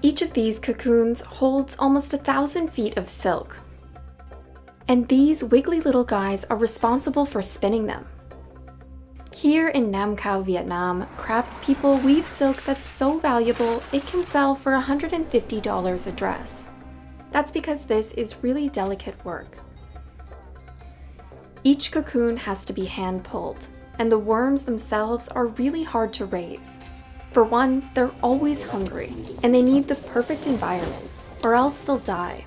Each of these cocoons holds almost 1,000 feet of silk. And these wiggly little guys are responsible for spinning them. Here in Nam Cao, Vietnam, craftspeople weave silk that's so valuable it can sell for $150 a dress. That's because this is really delicate work. Each cocoon has to be hand-pulled, and the worms themselves are really hard to raise. For one, they're always hungry, and they need the perfect environment, or else they'll die.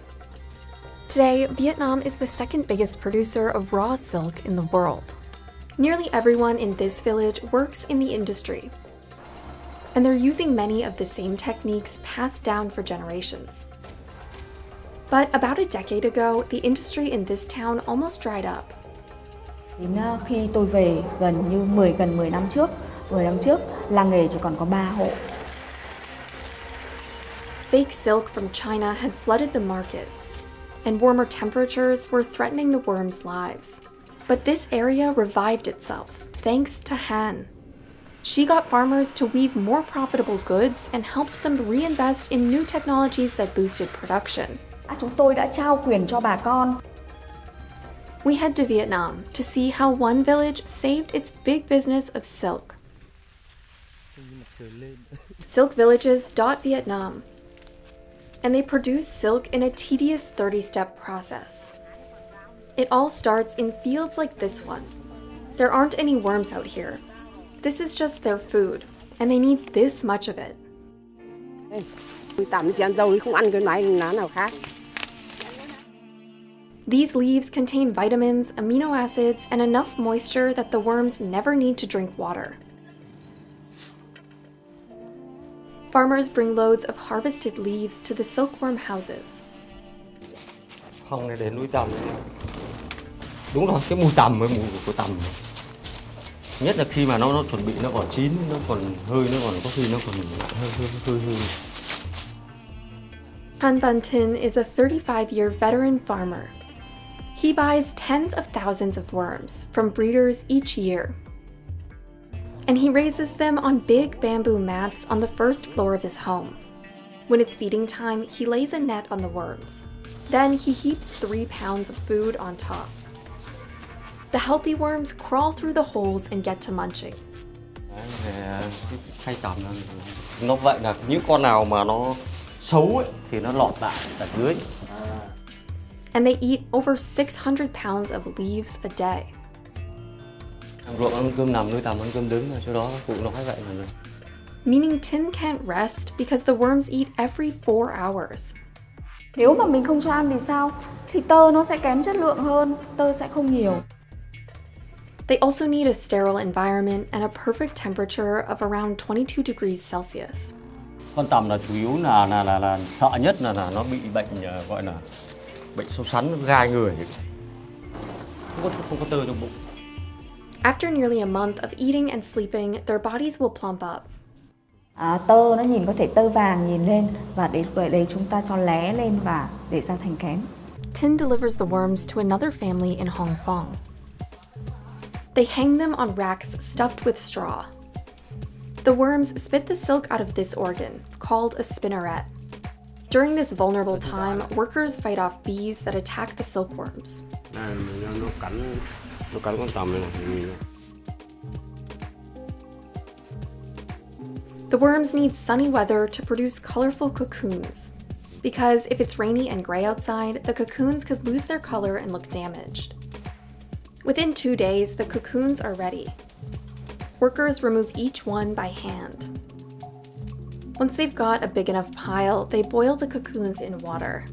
Today, Vietnam is the second biggest producer of raw silk in the world. Nearly everyone in this village works in the industry, and they're using many of the same techniques passed down for generations. But about a decade ago, the industry in this town almost dried up. Khi tôi về gần 10 năm trước, làng nghề chỉ còn có 3 hộ. Fake silk from China had flooded the market, and warmer temperatures were threatening the worms' lives. But this area revived itself, thanks to Han. She got farmers to weave more profitable goods and helped them reinvest in new technologies that boosted production. Chúng tôi đã trao quyền cho bà con. We head to Vietnam to see how one village saved its big business of silk. Silkvillages.Vietnam. And they produce silk in a tedious 30-step process. It all starts in fields like this one. There aren't any worms out here. This is just their food, and they need this much of it. These leaves contain vitamins, amino acids, and enough moisture that the worms never need to drink water. Farmers bring loads of harvested leaves to the silkworm houses. Phòng này để nuôi tằm. Đúng rồi, cái mùi tằm với mùi của tằm. Nhất là khi mà nó chuẩn bị nó còn chín, nó còn hơi, nó còn có khi nó còn hơi. Han Van Tin is a 35-year veteran farmer. He buys tens of thousands of worms from breeders each year. And he raises them on big bamboo mats on the first floor of his home. When it's feeding time, he lays a net on the worms. Then he heaps 3 pounds of food on top. The healthy worms crawl through the holes and get to munching. Thay tằm nó vậy là những con nào mà nó xấu ấy, thì nó lọt lại ở dưới. And they eat over 600 pounds of leaves a day. Ruộng ăn cơm nằm, nuôi tằm ăn cơm đứng, chỗ đó cụ nói vậy mà. Meaning Tin can't rest because the worms eat every 4 hours. Nếu mà mình không cho ăn thì sao? Thì tơ nó sẽ kém chất lượng hơn, tơ sẽ không nhiều. They also need a sterile environment and a perfect temperature of around 22 degrees Celsius. Con tằm là chủ yếu là sợ nhất là nó bị bệnh gọi là bệnh sâu sắn gai người. Không có tơ trong bụng. After nearly a month of eating and sleeping, their bodies will plump up. Tơ nó nhìn có thể tơ vàng nhìn lên và để chúng ta cho lé lên và để ra thành kén. Tin delivers the worms to another family in Hong Kong. They hang them on racks stuffed with straw. The worms spit the silk out of this organ, called a spinneret. During this vulnerable time, workers fight off bees that attack the silkworms. The worms need sunny weather to produce colorful cocoons, because if it's rainy and gray outside, the cocoons could lose their color and look damaged. Within 2 days, the cocoons are ready. Workers remove each one by hand. Once they've got a big enough pile, they boil the cocoons in water.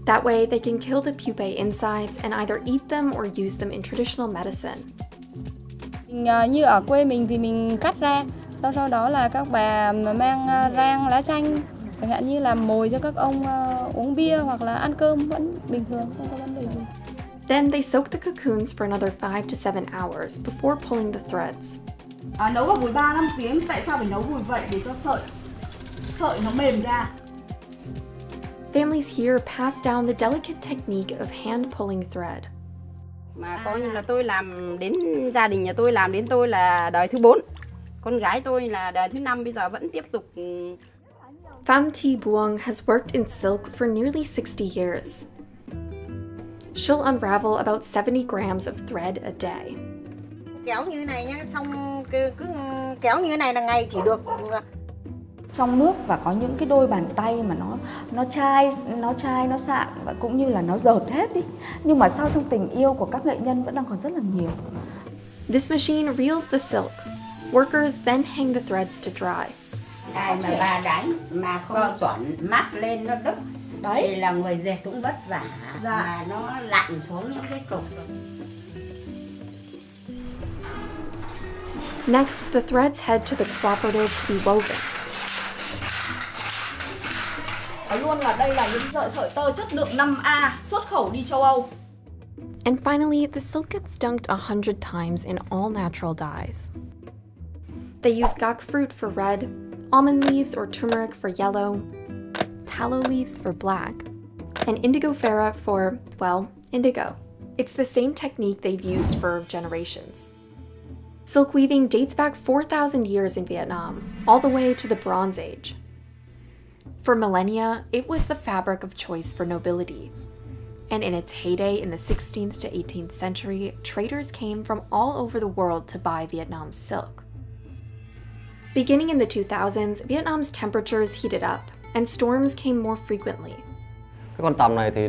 That way, they can kill the pupae insides and either eat them or use them in traditional medicine. Như ở quê mình thì mình cắt ra, sau đó là các bà mang rang lá chanh, chẳng hạn như làm mồi cho các ông uống bia hoặc là ăn cơm vẫn bình thường, không có vấn đề gì. Then they soak the cocoons for another 5 to 7 hours before pulling the threads. Nấu vào vùi 3-5 tiếng, tại sao phải nấu vùi vậy? Để cho sợi nó mềm ra. Families here pass down the delicate technique of hand pulling thread. Mà coi như là tôi làm đến gia đình nhà tôi làm đến tôi là đời thứ 4. Con gái tôi là đời thứ 5 bây giờ vẫn tiếp tục Pham Thi Buong has worked in silk for nearly 60 years. She'll unravel about 70 grams of thread a day. Kéo như này nhá, xong cứ kéo như này là ngày chỉ được Trong nước và có những cái đôi bàn tay mà nó chai, nó sạm và cũng như là nó dợt hết đi. Nhưng mà sau trong tình yêu của các nghệ nhân vẫn đang còn rất là nhiều. This machine reels the silk. Workers then hang the threads to dry. Ai mà bà đánh mà không chuẩn mắt lên nó đứt. Đấy. Thì là người dệt cũng vất vả mà nó lặn xuống những cái cục. Next, the threads head to the cooperative to be woven. Nói luôn là đây là những sợi tơ chất lượng 5A xuất khẩu đi châu Âu. And finally, the silk gets dunked 100 times in all natural dyes. They use gok fruit for red, almond leaves or turmeric for yellow, tallow leaves for black, and indigofera for, well, indigo. It's the same technique they've used for generations. Silk weaving dates back 4,000 years in Vietnam, all the way to the Bronze Age. For millennia, it was the fabric of choice for nobility. And in its heyday in the 16th to 18th century, traders came from all over the world to buy Vietnam's silk. Beginning in the 2000s, Vietnam's temperatures heated up, and storms came more frequently. Cái con tằm này thì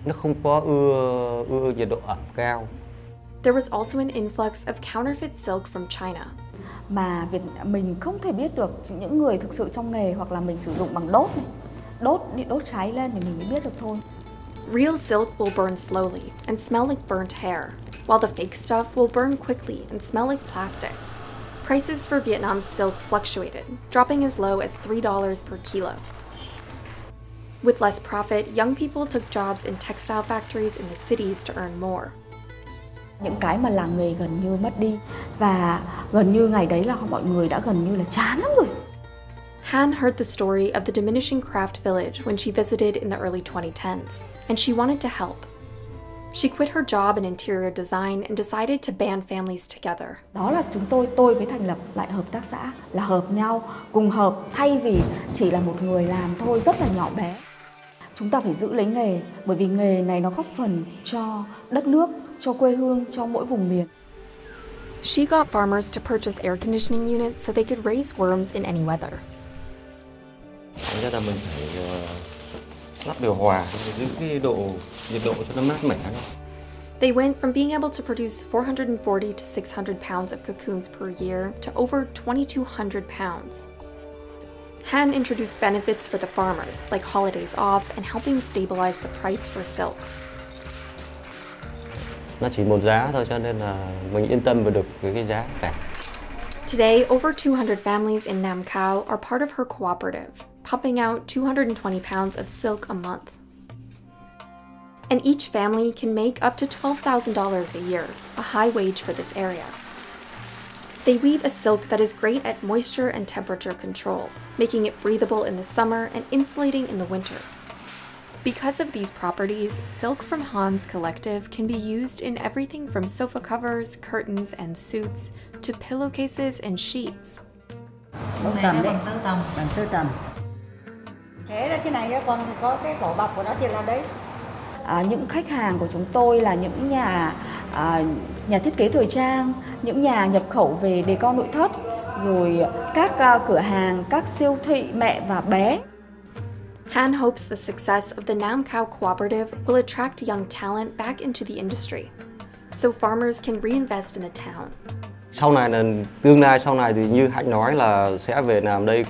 nó không có ưa nhiệt độ ẩm cao. There was also an influx of counterfeit silk from China. Mà mình không thể biết được những người thực sự trong nghề hoặc là mình sử dụng bằng đốt này. Đốt cháy lên thì mình mới biết được thôi. Real silk will burn slowly and smell like burnt hair, while the fake stuff will burn quickly and smell like plastic. Prices for Vietnam's silk fluctuated, dropping as low as $3 per kilo. With less profit, young people took jobs in textile factories in the cities to earn more. Những cái mà làng nghề gần như mất đi và gần như ngày đấy là mọi người đã gần như là chán lắm rồi. Han heard the story of the diminishing craft village when she visited in the early 2010s, and she wanted to help. She quit her job in interior design and decided to band families together. Đó là tôi mới thành lập lại hợp tác xã, là hợp nhau, cùng hợp thay vì chỉ là một người làm thôi, rất là nhỏ bé. Chúng ta phải giữ lấy nghề, bởi vì nghề này nó góp phần cho đất nước, cho quê hương, cho mỗi vùng miền. She got farmers to purchase air conditioning units so they could raise worms in any weather. Thành ra là mình phải lắp điều hòa để giữ cái nhiệt độ cho nó mát mẻ. They went from being able to produce 440 to 600 pounds of cocoons per year to over 2,200 pounds. Han introduced benefits for the farmers, like holidays off and helping stabilize the price for silk. Nó chỉ một giá thôi cho nên là mình yên tâm về được cái giá cả. Today, over 200 families in Nam Cao are part of her cooperative, pumping out 220 pounds of silk a month. And each family can make up to $12,000 a year, a high wage for this area. They weave a silk that is great at moisture and temperature control, making it breathable in the summer and insulating in the winter. Because of these properties, silk from Han's collective can be used in everything from sofa covers, curtains, and suits to pillowcases and sheets. tơ tằm đấy, bằng tơ tằm. Thế là thế này nhá, còn có cái vỏ bọc của nó thì là đấy. Những khách hàng của chúng tôi là những nhà thiết kế thời trang, những nhà nhập khẩu về decor nội thất, rồi các cửa hàng, các siêu thị mẹ và bé. Han hopes the success of the Nam Cao cooperative will attract young talent back into the industry, so farmers can reinvest in the town. Sau này là tương lai sau này thì như Hạnh nói là sẽ về làm đây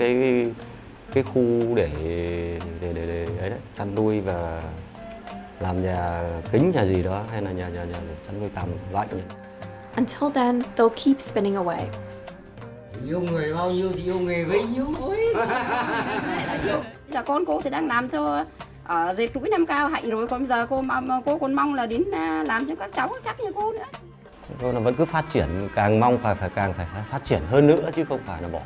cái khu để chăn nuôi và làm nhà kính nhà gì đó hay là nhà chăn nuôi tằm lạnh. Until then, they'll keep spinning away. Yêu người bao nhiêu thì yêu nghề bấy nhiêu. Giờ con cô thì đang làm cho ở dệt túi Nam Cao Hạnh rồi, còn giờ cô còn mong là đến làm cho các cháu chắc như cô nữa. Tôi là vẫn cứ phát triển, càng mong càng phải phát triển hơn nữa chứ không phải là bỏ.